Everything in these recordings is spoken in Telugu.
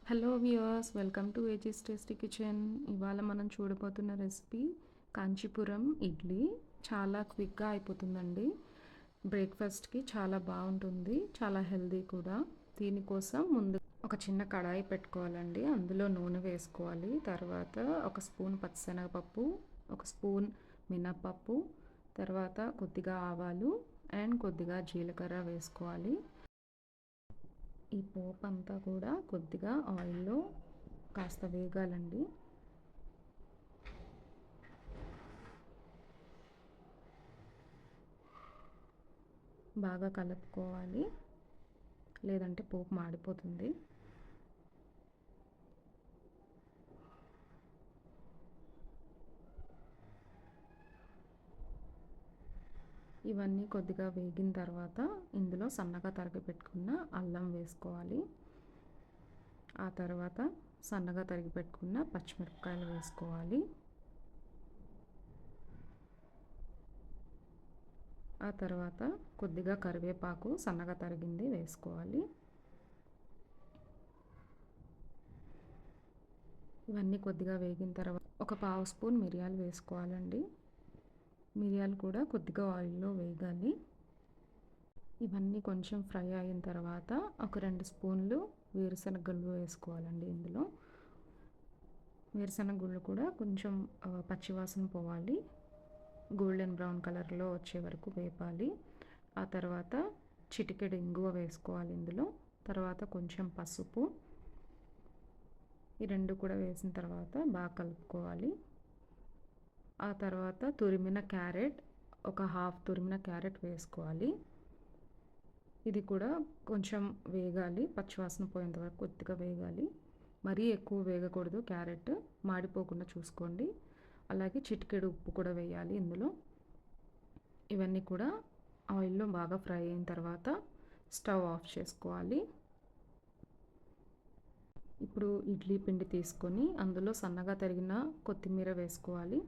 Hello viewers, welcome to ages tasty kitchen. ఇవాళ మనం చూడబోతున్న రెసిపీ కాంచీపురం ఇడ్లీ. చాలా క్విక్గా అయిపోతుందండి. బ్రేక్ఫాస్ట్కి చాలా బాగుంటుంది, చాలా హెల్దీ కూడా. దీనికోసం ముందు ఒక చిన్న కడాయి పెట్టుకోవాలండి. అందులో నూనె వేసుకోవాలి. తర్వాత ఒక స్పూన్ పచ్చిశనగపప్పు, ఒక స్పూన్ మినప్పప్పు, తర్వాత కొద్దిగా ఆవాలు అండ్ కొద్దిగా జీలకర్ర వేసుకోవాలి. ఈ పోపు అంతా కూడా కొద్దిగా ఆయిల్లో కాస్త వేగాలండి. బాగా కలుపుకోవాలి, లేదంటే పోపు మాడిపోతుంది. ఇవన్నీ కొద్దిగా వేగిన తర్వాత ఇందులో సన్నగా తరిగి పెట్టుకున్న అల్లం వేసుకోవాలి. ఆ తర్వాత సన్నగా తరిగి పెట్టుకున్న పచ్చిమిరపకాయలు వేసుకోవాలి. ఆ తర్వాత కొద్దిగా కరివేపాకు సన్నగా తరిగింది వేసుకోవాలి. ఇవన్నీ కొద్దిగా వేగిన తర్వాత ఒక పావు స్పూన్ మిరియాలు వేసుకోవాలండి. మిరియాలు కూడా కొద్దిగా ఆయిల్లో వేగాలి. ఇవన్నీ కొంచెం ఫ్రై అయిన తర్వాత ఒక 2 స్పూన్లు వేరుశనగ గుళ్ళు వేసుకోవాలండి. ఇందులో వేరుశనగ గుళ్ళు కూడా కొంచెం పచ్చివాసన పోవాలి, గోల్డెన్ బ్రౌన్ కలర్లో వచ్చే వరకు వేపాలి. ఆ తర్వాత చిటికెడు ఇంగువ వేసుకోవాలి ఇందులో. తర్వాత కొంచెం పసుపు. ఈ రెండు కూడా వేసిన తర్వాత బాగా కలుపుకోవాలి. ఆ తర్వాత తురిమిన క్యారెట్, ఒక హాఫ్ తురిమిన క్యారెట్ వేసుకోవాలి. ఇది కూడా కొంచెం వేగాలి, పచ్చివాసన పోయేంత వరకు కొద్దిగా వేగాలి. మరీ ఎక్కువ వేగకూడదు, క్యారెట్ మాడిపోకుండా చూసుకోండి. అలాగే చిటికెడు ఉప్పు కూడా వేయాలి ఇందులో. ఇవన్నీ కూడా ఆయిల్లో బాగా ఫ్రై అయిన తర్వాత స్టవ్ ఆఫ్ చేసుకోవాలి. ఇప్పుడు ఇడ్లీ పిండి తీసుకొని అందులో సన్నగా తరిగిన కొత్తిమీర వేసుకోవాలి.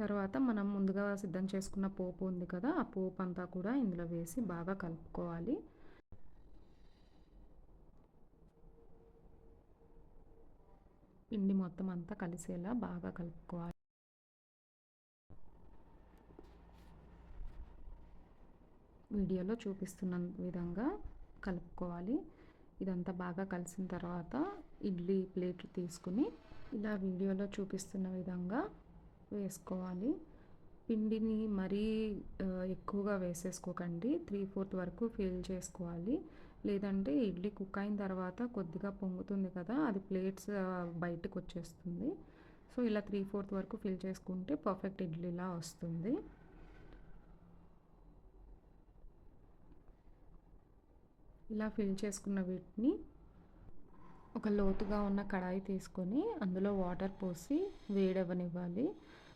తర్వాత మనం ముందుగా సిద్ధం చేసుకున్న పోపు ఉంది కదా, ఆ పోపు అంతా కూడా ఇందులో వేసి బాగా కలుపుకోవాలి. పిండి మొత్తం అంతా కలిసేలా బాగా కలుపుకోవాలి. వీడియోలో చూపిస్తున్న విధంగా కలుపుకోవాలి. ఇదంతా బాగా కలిసిన తర్వాత ఇడ్లీ ప్లేట్లు తీసుకుని ఇలా వీడియోలో చూపిస్తున్న విధంగా వేసుకోవాలి. పిండిని మరీ ఎక్కువగా వేసేసుకోకండి, 3/4 వరకు ఫిల్ చేసుకోవాలి. లేదంటే ఇడ్లీ కుక్ అయిన తర్వాత కొద్దిగా పొంగుతుంది కదా, అది ప్లేట్స్ బయటకు వచ్చేస్తుంది. సో ఇలా 3/4 వరకు ఫిల్ చేసుకుంటే పర్ఫెక్ట్ ఇడ్లీలా వస్తుంది. ఇలా ఫిల్ చేసుకున్న వీటిని ఒక లోతుగా ఉన్న కడాయి తీసుకొని అందులో వాటర్ పోసి వేడవనివ్వాలి.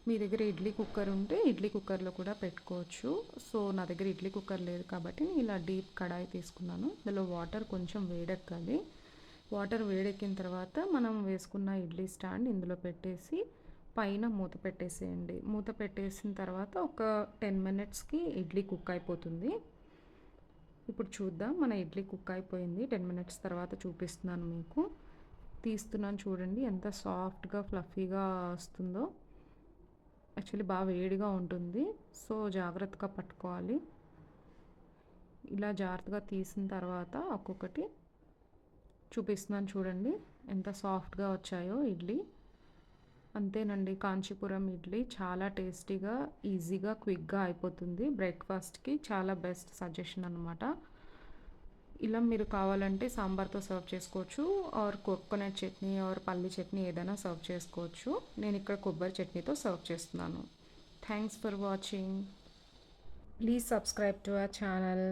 మీ దగ్గర ఇడ్లీ కుక్కర్ ఉంటే ఇడ్లీ కుక్కర్లో కూడా పెట్టుకోవచ్చు. సో నా దగ్గర ఇడ్లీ కుక్కర్ లేదు కాబట్టి నేను ఇలా డీప్ కడాయి తీసుకున్నాను. అందులో వాటర్ కొంచెం వేడెక్కాలి. వాటర్ వేడెక్కిన తర్వాత మనం వేసుకున్న ఇడ్లీ స్టాండ్ ఇందులో పెట్టేసి పైన మూత పెట్టేసేయండి. మూత పెట్టేసిన తర్వాత ఒక 10 మినిట్స్కి ఇడ్లీ కుక్ అయిపోతుంది. ఇప్పుడు చూద్దాం, మన ఇడ్లీ కుక్ అయిపోయింది. 10 మినిట్స్ తర్వాత చూపిస్తున్నాను మీకు. తీస్తున్నాను చూడండి ఎంత సాఫ్ట్గా ఫ్లఫీగా వస్తుందో. యాక్చువల్లీ బాగా వేడిగా ఉంటుంది, సో జాగ్రత్తగా పట్టుకోవాలి. ఇలా జాగ్రత్తగా తీసిన తర్వాత ఒక్కొక్కటి చూపిస్తున్నాను చూడండి ఎంత సాఫ్ట్గా వచ్చాయో ఇడ్లీ. అంతేనండి, కాంచీపురం ఇడ్లీ చాలా టేస్టీగా, ఈజీగా, క్విక్గా అయిపోతుంది. బ్రేక్ఫాస్ట్కి చాలా బెస్ట్ సజెషన్ అనమాట. ఇలా మీరు కావాలంటే సాంబార్తో సర్వ్ చేసుకోవచ్చు, ఆర్ కోకోనట్ చట్నీ ఆర్ పల్లి చట్నీ ఏదైనా సర్వ్ చేసుకోవచ్చు. నేను ఇక్కడ కొబ్బరి చట్నీతో సర్వ్ చేస్తున్నాను. Thanks for watching. Please subscribe to our channel.